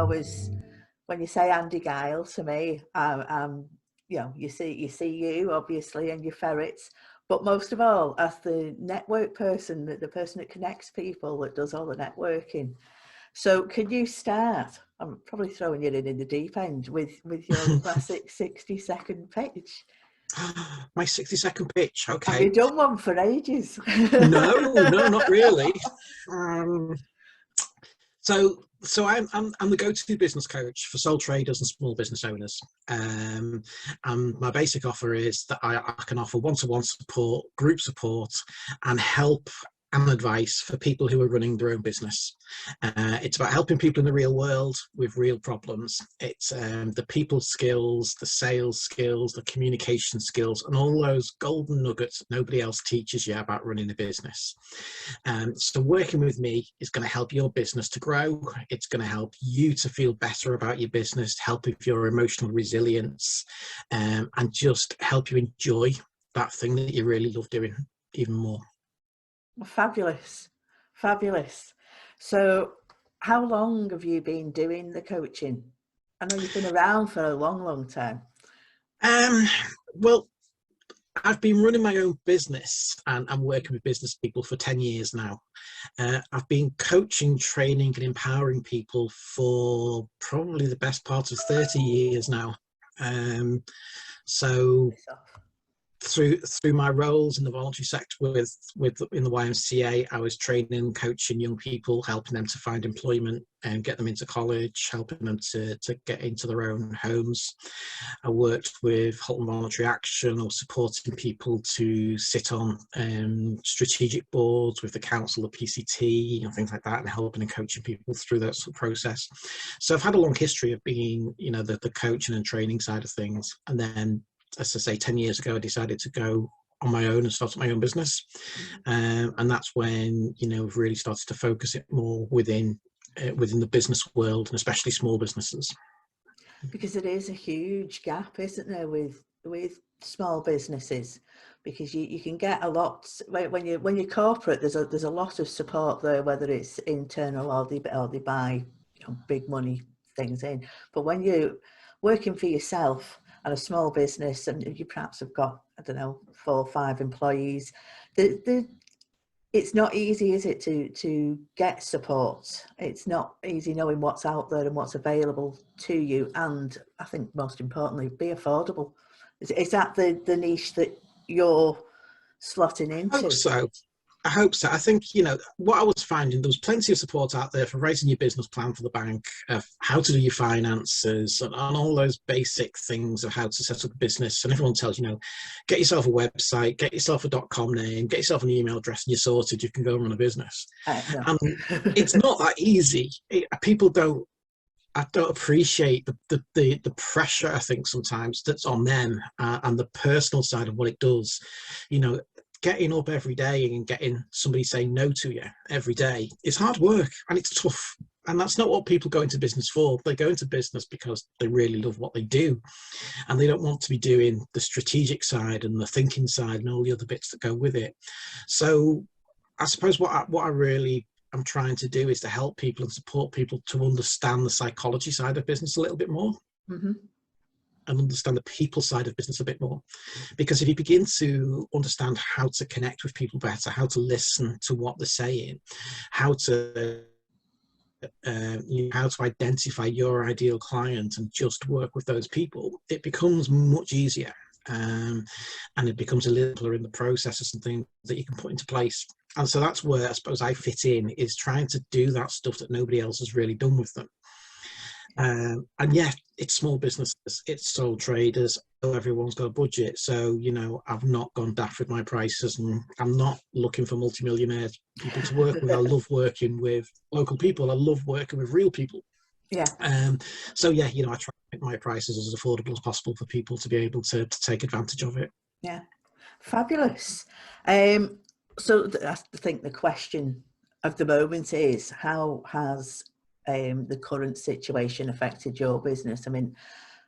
always, when you say Andy Gile to me, you know, you see you obviously and your ferrets, but most of all as the network person, the person that connects people, that does all the networking. So can you start, I'm probably throwing you in the deep end, with your classic 60-second pitch? My 60-second pitch, okay. Have you done one for ages? No, not really. So I'm the go-to business coach for sole traders and small business owners. And my basic offer is that I can offer one-to-one support, group support, and help and advice for people who are running their own business. It's about helping people in the real world with real problems. It's the people skills, the sales skills, the communication skills, and all those golden nuggets that nobody else teaches you about running a business. So working with me is going to help your business to grow. It's going to help you to feel better about your business, help with your emotional resilience, and just help you enjoy that thing that you really love doing even more. Fabulous, fabulous. So how long have you been doing the coaching? I know you've been around for a long time. Well, I've been running my own business and I'm working with business people for 10 years now. I've been coaching, training and empowering people for probably the best part of 30 years now. So through my roles in the voluntary sector in the YMCA, I was training and coaching young people, helping them to find employment and get them into college, helping them to get into their own homes. I worked with Halton Voluntary Action, or supporting people to sit on strategic boards with the council, the PCT, and things like that, and helping and coaching people through that sort of process. So I've had a long history of being, you know, the coaching and training side of things. And then, as I say, 10 years ago, I decided to go on my own and start my own business. And that's when, you know, we've really started to focus it more within the business world, and especially small businesses. Because it is a huge gap, isn't there, with small businesses, because you can get a lot when you're corporate. There's a lot of support there, whether it's internal or they buy, you know, big money things in. But when you're working for yourself and a small business, and you perhaps have got, I don't know, 4 or 5 employees, it's not easy, is it, to get support? It's not easy knowing what's out there and what's available to you, and I think most importantly, be affordable. Is that the niche that you're slotting into? I hope so. I think, you know, what I was finding, there was plenty of support out there for writing your business plan for the bank, how to do your finances, and all those basic things of how to set up a business. And everyone tells you, know, get yourself a website, get yourself a .com name, get yourself an email address, and you're sorted. You can go and run a business. No. And it's not that easy. People don't appreciate the pressure, I think, sometimes that's on them, and the personal side of what it does. You know, getting up every day and getting somebody saying no to you every day is hard work, and it's tough. And that's not what people go into business for. They go into business because they really love what they do, and they don't want to be doing the strategic side and the thinking side and all the other bits that go with it. So I suppose what I really am trying to do is to help people and support people to understand the psychology side of business a little bit more. Mm-hmm. And understand the people side of business a bit more. Because if you begin to understand how to connect with people better, how to listen to what they're saying, how to identify your ideal client and just work with those people, it becomes much easier. And it becomes a little in the processes and things that you can put into place. And so that's where I suppose I fit in, is trying to do that stuff that nobody else has really done with them. And yeah, it's small businesses, it's sole traders, everyone's got a budget. So, you know, I've not gone daft with my prices, and I'm not looking for multimillionaire people to work with. I love working with local people. I love working with real people. Yeah. So yeah, you know, I try to make my prices as affordable as possible for people to be able to take advantage of it. Yeah, fabulous. So I think the question of the moment is, how has the current situation affected your business? I mean,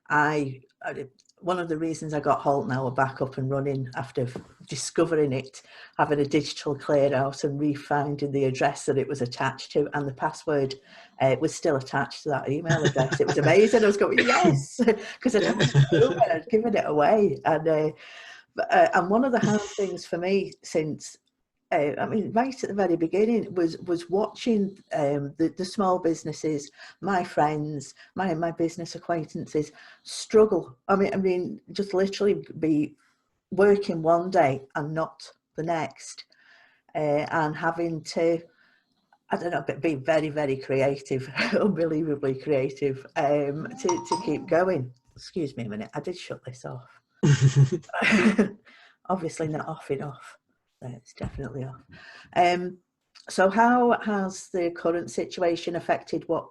one of the reasons I got Halt Now back up and running after discovering it, having a digital clear out and refinding the address that it was attached to, and the password was still attached to that email address. It was amazing. I was going, yes, because I'd handed it over, I'd given it away. And one of the hard things for me since, I mean, right at the very beginning was watching the small businesses, my friends, my business acquaintances struggle. I mean, just literally be working one day and not the next, and having to, I don't know, but be very, very creative, unbelievably creative, to keep going. Excuse me a minute, I did shut this off. Obviously not off enough. It's definitely off. So how has the current situation affected what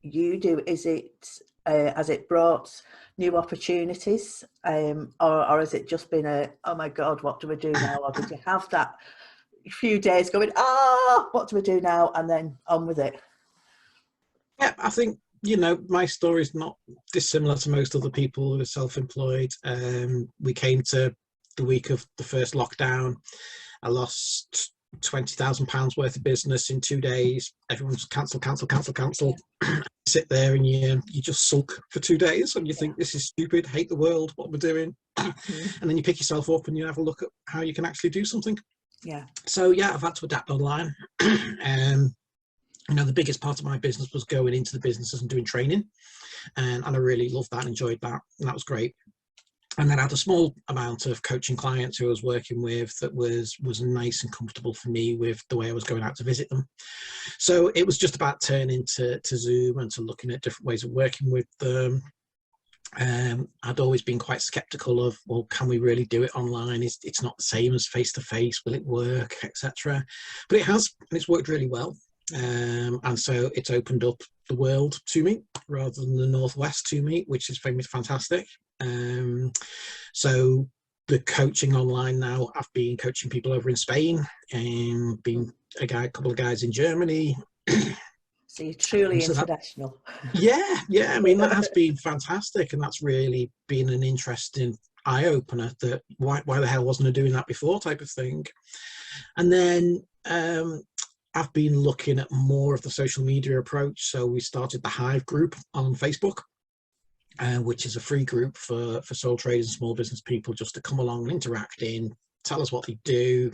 you do? Is it has it brought new opportunities, or has it just been a, oh my God, what do we do now? Or did you have that few days going, what do we do now, and then on with it? Yeah, I think, you know, my story is not dissimilar to most other people who are self-employed. We came to the week of the first lockdown. I lost £20,000 worth of business in 2 days. Everyone's cancel. Sit there and you just sulk for 2 days and you think, this is stupid, hate the world, what we're doing. And then you pick yourself up and you have a look at how you can actually do something. Yeah. So yeah, I've had to adapt online. You know, the biggest part of my business was going into the businesses and doing training. And I really loved that and enjoyed that. And that was great. And then I had a small amount of coaching clients who I was working with that was nice and comfortable for me with the way I was going out to visit them. So it was just about turning to Zoom and to looking at different ways of working with them. I'd always been quite skeptical of, well, can we really do it online? It's not the same as face-to-face, will it work, etc. But it has, and it's worked really well. And so it's opened up the world to me rather than the Northwest to me, which is fantastic. So the coaching online now, I've been coaching people over in Spain and been a couple of guys in Germany. So you're truly international. Yeah, I mean, that has been fantastic, and that's really been an interesting eye-opener, that why the hell wasn't I doing that before type of thing. And then I've been looking at more of the social media approach. So we started the Hive group on Facebook, which is a free group for sole traders and small business people just to come along and interact in, tell us what they do.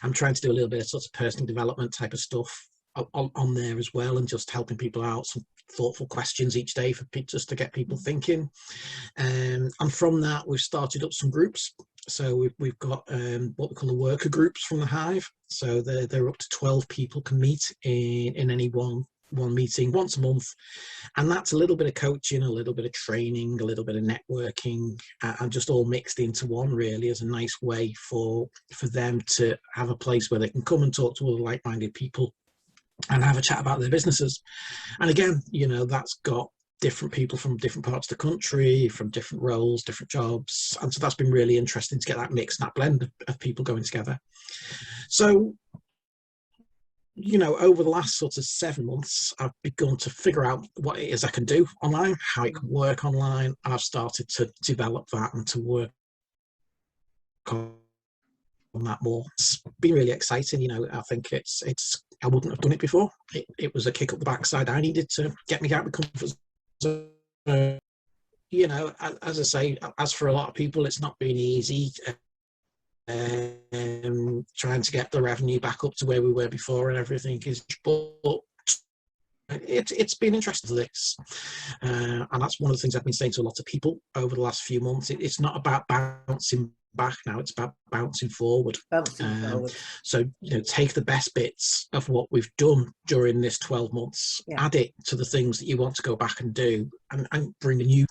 I'm trying to do a little bit of sort of personal development type of stuff on there as well, and just helping people out, some thoughtful questions each day for just to get people thinking. And from that, we've started up some groups. So we've got what we call the worker groups from the Hive. So they're up to 12 people can meet in any one meeting once a month, and that's a little bit of coaching, a little bit of training, a little bit of networking, and just all mixed into one, really, as a nice way for them to have a place where they can come and talk to other like-minded people and have a chat about their businesses. And again, you know, that's got different people from different parts of the country, from different roles, different jobs, and so that's been really interesting to get that mix and that blend of people going together. So, you know, over the last sort of 7 months, I've begun to figure out what it is I can do online, how it can work online, and I've started to develop that and to work on that more. It's been really exciting. You know, I think it's I wouldn't have done it before. It was a kick up the backside I needed to get me out of the comfort zone. You know, as I say, as for a lot of people, it's not been easy. Trying to get the revenue back up to where we were before and everything is, but it's been interesting, this, and that's one of the things I've been saying to a lot of people over the last few months. It's not about bouncing back now, it's about bouncing forward. So, you know, take the best bits of what we've done during this 12 months, add it to the things that you want to go back and do, and bring a new.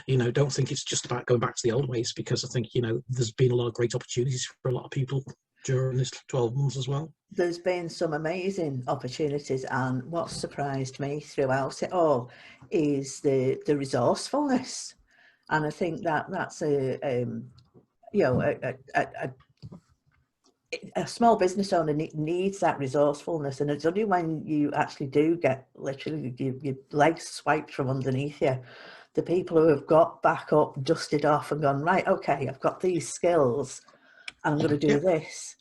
You know, don't think it's just about going back to the old ways, because I think, you know, there's been a lot of great opportunities for a lot of people during this 12 months as well. There's been some amazing opportunities, and what surprised me throughout it all is the resourcefulness. And I think that's you know, a small business owner needs that resourcefulness, and it's only when you actually do get literally your legs swiped from underneath you the people who have got back up, dusted off and gone, right, okay, I've got these skills and I'm going to do Yeah. this.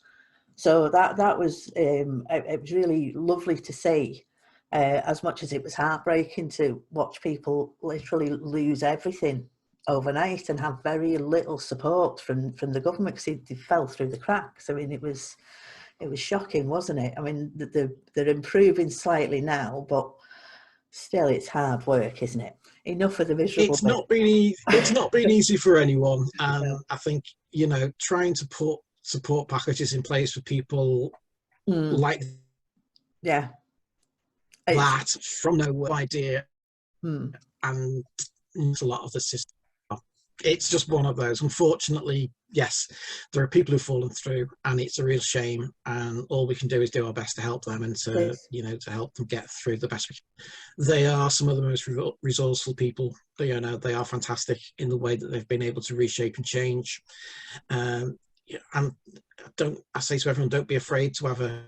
So that was, it was really lovely to see, as much as it was heartbreaking to watch people literally lose everything overnight and have very little support from the government, because they fell through the cracks. I mean, it was shocking, wasn't it? I mean, they're improving slightly now, but still it's hard work, isn't it? Enough of the miserable It's bit. not been it's not been easy for anyone, and No. I think, you know, trying to put support packages in place for people like Yeah. that from no idea, Mm. and a lot of the system. It's just one of those. Unfortunately, yes, there are people who've fallen through, and it's a real shame. And all we can do is do our best to help them and to, you know, to help them get through the best we can. They are some of the most resourceful people. You know, they are fantastic in the way that they've been able to reshape and change. And I say to everyone, don't be afraid to have a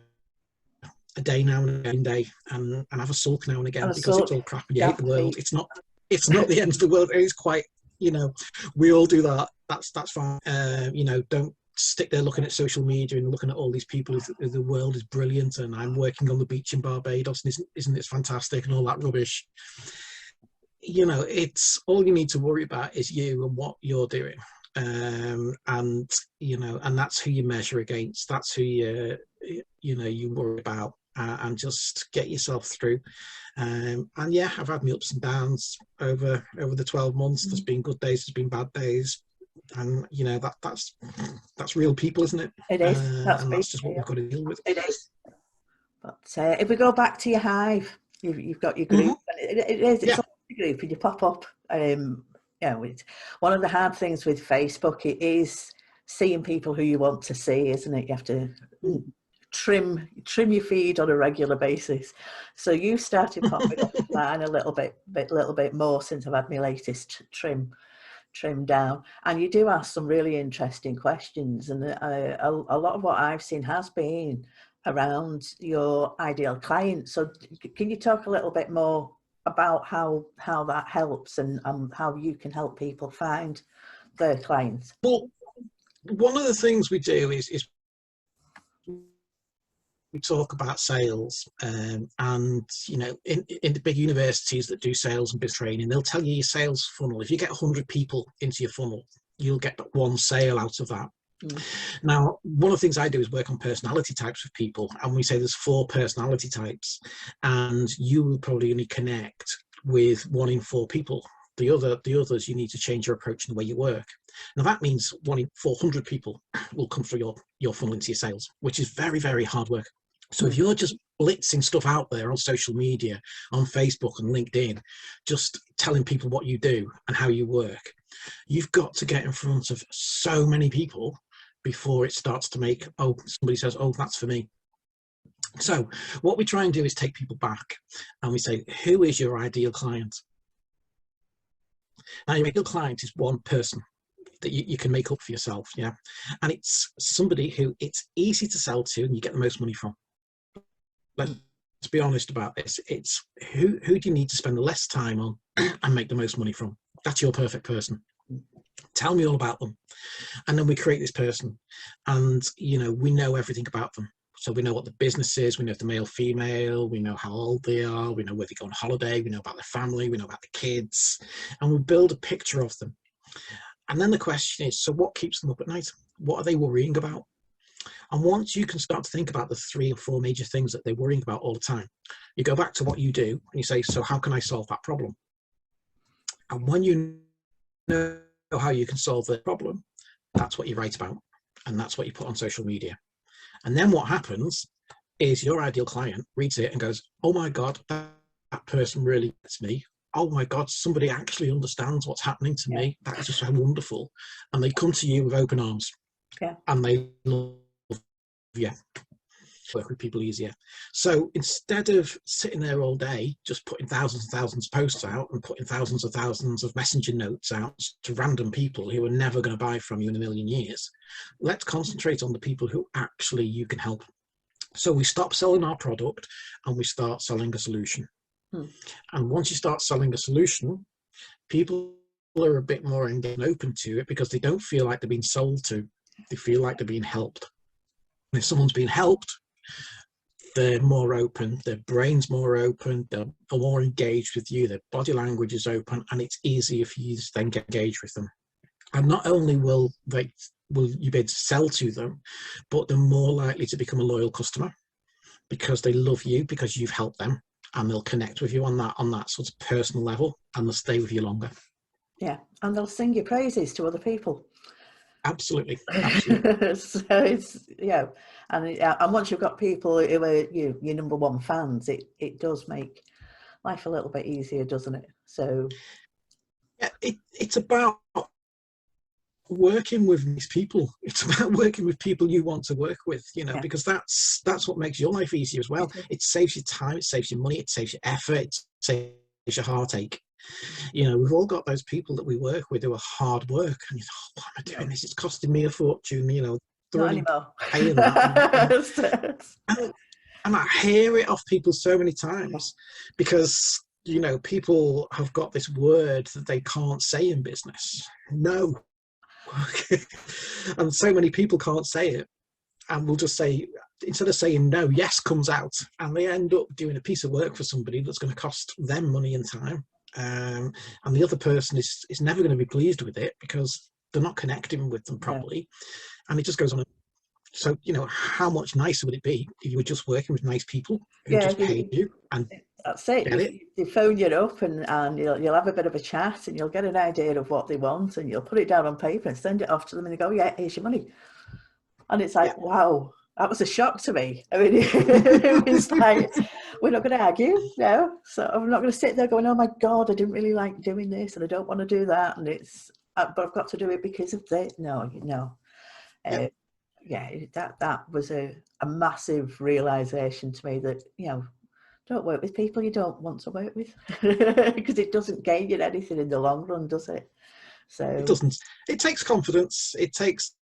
day now and again day and have a sulk now and again, because it's all crap and you hate the world. It's not the end of the world. It is quite, you know, we all do that. That's fine. You know, don't stick there looking at social media and looking at all these people as the world is brilliant and I'm working on the beach in Barbados and isn't it fantastic and all that rubbish. You know, it's all you need to worry about is you and what you're doing. And you know, and that's who you measure against. That's who you know, you worry about. And just get yourself through. And yeah, I've had my ups and downs over the 12 months. There's been good days, there's been bad days, and you know, that's real people, isn't it? It is. And that's just what we've got to deal with. It is. But if we go back to your hive, you've got your group. And it's a group, and you pop up. You know, it's one of the hard things with Facebook. It is seeing people who you want to see, isn't it? You have to trim your feed on a regular basis. So you started popping up mine a little bit more since I've had my latest trim down, and you do ask some really interesting questions, and a lot of what I've seen has been around your ideal client. So can you talk a little bit more about how that helps and how you can help people find their clients? Well, one of the things we do is we talk about sales, and you know, in the big universities that do sales and business training, they'll tell you your sales funnel. If you get 100 people into your funnel, you'll get one sale out of that. Now, one of the things I do is work on personality types of people, and we say there's 4 personality types, and you will probably only connect with 1 in 4 people. The others, you need to change your approach and the way you work. Now that means 1 in 400 people will come through your funnel into your sales, which is very, very hard work. So if you're just blitzing stuff out there on social media, on Facebook and LinkedIn, just telling people what you do and how you work, you've got to get in front of so many people before it starts to make, oh, somebody says, oh, that's for me. So what we try and do is take people back and we say, who is your ideal client? Now, your ideal client is one person that you can make up for yourself, yeah? And it's somebody who it's easy to sell to and you get the most money from. Let's be honest about this. It's who do you need to spend less time on and make the most money from? That's your perfect person. Tell me all about them. And then we create this person, and you know, we know everything about them. So we know what the business is, we know if they're male, female, we know how old they are, we know where they go on holiday, we know about their family, we know about the kids, and we build a picture of them. And then the question is, so what keeps them up at night? What are they worrying about? And once you can start to think about the 3 or 4 major things that they're worrying about all the time, you go back to what you do and you say, so how can I solve that problem? And when you know how you can solve the problem, that's what you write about, and that's what you put on social media. And then what happens is your ideal client reads it and goes, oh my God, that person really gets me. Oh my God, somebody actually understands what's happening to me. That is just so wonderful. And they come to you with open arms. Yeah. And they love you. Work with people easier. So instead of sitting there all day just putting thousands and thousands of posts out and putting thousands of messenger notes out to random people who are never going to buy from you in a million years, let's concentrate on the people who actually you can help. So we stop selling our product and we start selling a solution. And once you start selling a solution, People are a bit more engaged and open to it because they don't feel like they're being sold to. They feel like they're being helped. And if someone's being helped, they're more open, their brain's more open, they're more engaged with you, their body language is open, and it's easier for you to then get engaged with them. And not only will you be able to sell to them, but they're more likely to become a loyal customer because they love you, because you've helped them, and they'll connect with you on that sort of personal level, and they'll stay with you longer. Yeah, and they'll sing your praises to other people. Absolutely, absolutely. So it's, and once you've got people who are your number one fans, it does make life a little bit easier, doesn't it? So yeah, it's about working with these people. It's about working with people you want to work with, because that's what makes your life easier as well. It saves you time, it saves you money, it saves you effort, it saves your heartache. We've all got those people that we work with who are hard work, and you thought, why am I doing this? It's costing me a fortune. Not anymore. Paying that. And I hear it off people so many times because people have got this word that they can't say in business. No. And so many people can't say it, and we'll just say, instead of saying no, yes comes out, and they end up doing a piece of work for somebody that's going to cost them money and time. And the other person is never going to be pleased with it because they're not connecting with them properly. And it just goes on. So, how much nicer would it be if you were just working with nice people who just paid you? And that's it. They phone you up and you'll have a bit of a chat and you'll get an idea of what they want and you'll put it down on paper and send it off to them and they go, yeah, here's your money. And it's like, wow, that was a shock to me. I mean, it was like, we're not going to argue, no. So I'm not going to sit there going, oh my God, I didn't really like doing this and I don't want to do that. And but I've got to do it because of this. No. That was a massive realization to me that, don't work with people you don't want to work with because it doesn't gain you anything in the long run, does it? So it doesn't. It takes confidence. It takes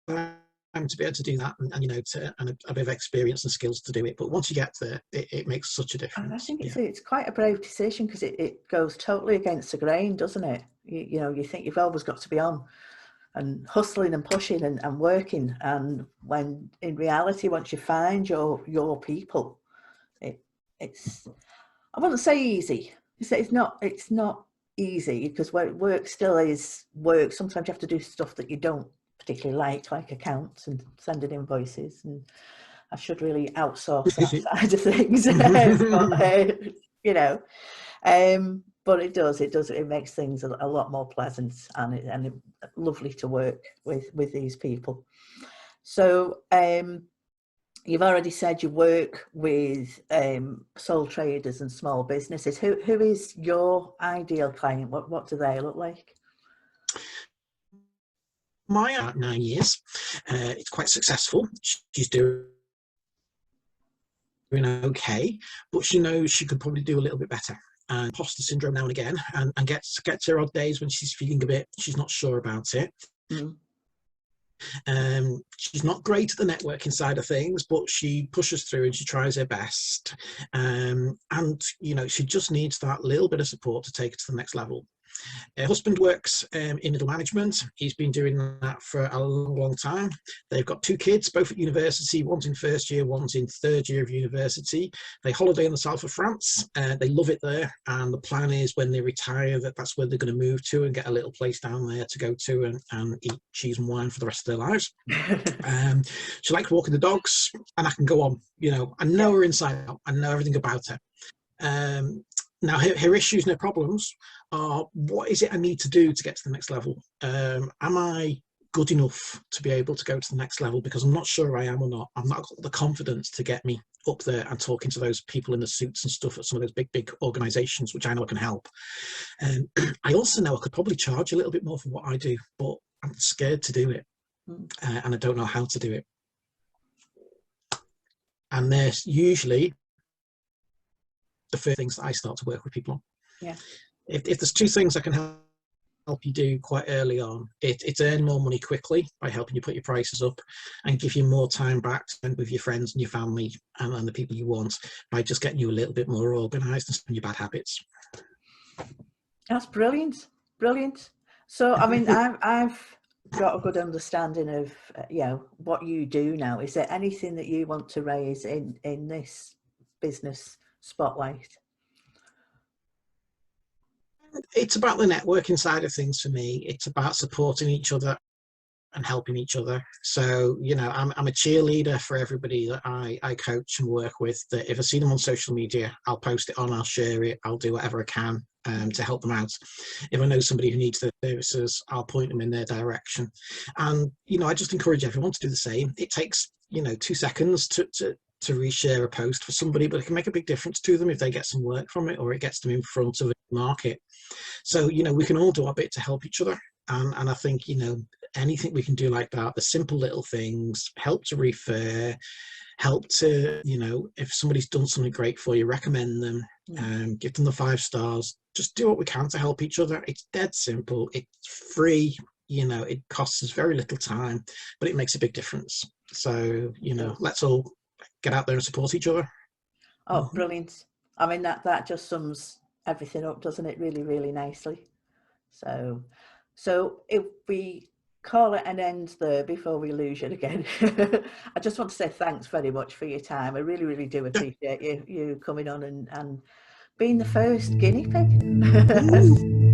time to be able to do that, and a bit of experience and skills to do it. But once you get there, it makes such a difference. And I think it's quite a brave decision because it goes totally against the grain, doesn't it? You think you've always got to be on and hustling and pushing and working, and when in reality, once you find your people, it's I wouldn't say easy. It's not easy because work still is work. Sometimes you have to do stuff that you don't particularly like accounts and sending invoices, and I should really outsource that side of things. But it makes things a lot more pleasant and lovely to work with these people. So you've already said you work with sole traders and small businesses. Who is your ideal client? What do they look like? My 9 years. It's quite successful. She's doing okay, but she knows she could probably do a little bit better. And imposter syndrome now and again, and gets her odd days when she's feeling a bit, she's not sure about it. She's not great at the networking side of things, but she pushes through and she tries her best. And she just needs that little bit of support to take her to the next level. Her husband works in middle management. He's been doing that for a long time. They've got 2 kids, both at university. One's in first year, one's in third year of university. They holiday in the south of France. They love it there. And the plan is when they retire, that's where they're going to move to and get a little place down there to go to and eat cheese and wine for the rest of their lives. She likes walking the dogs, and I can go on. I know her inside out. I know everything about her. Now, her issues and her problems are, what is it I need to do to get to the next level? Am I good enough to be able to go to the next level? Because I'm not sure I am or not. I've not got the confidence to get me up there and talking to those people in the suits and stuff at some of those big organizations, which I know I can help. I also know I could probably charge a little bit more for what I do, but I'm scared to do it. And I don't know how to do it. And there's usually the first things that I start to work with people on. Yeah. If there's 2 things I can help you do quite early on, it's earn more money quickly by helping you put your prices up and give you more time back to spend with your friends and your family and the people you want by just getting you a little bit more organised and stopping your bad habits. That's brilliant, brilliant. So, I mean, I've got a good understanding of what you do now. Is there anything that you want to raise in this business spotlight? It's about the networking side of things for me. It's about supporting each other and helping each other. So, I'm a cheerleader for everybody that I coach and work with. That if I see them on social media, I'll post it on, I'll share it, I'll do whatever I can to help them out. If I know somebody who needs their services, I'll point them in their direction. And, I just encourage everyone to do the same. It takes, 2 seconds to reshare a post for somebody, but it can make a big difference to them if they get some work from it, or it gets them in front of a market. So, we can all do our bit to help each other. And I think, anything we can do like that, the simple little things, help to refer, help to, if somebody's done something great for you, recommend them, give them the 5 stars, just do what we can to help each other. It's dead simple. It's free. It costs us very little time, but it makes a big difference. So, let's all get out there and support each other. Oh, brilliant. I mean, that just sums everything up, doesn't it? Really, really nicely. So if we call it an end there before we lose you again, I just want to say thanks very much for your time. I really, really do appreciate you coming on and being the first guinea pig.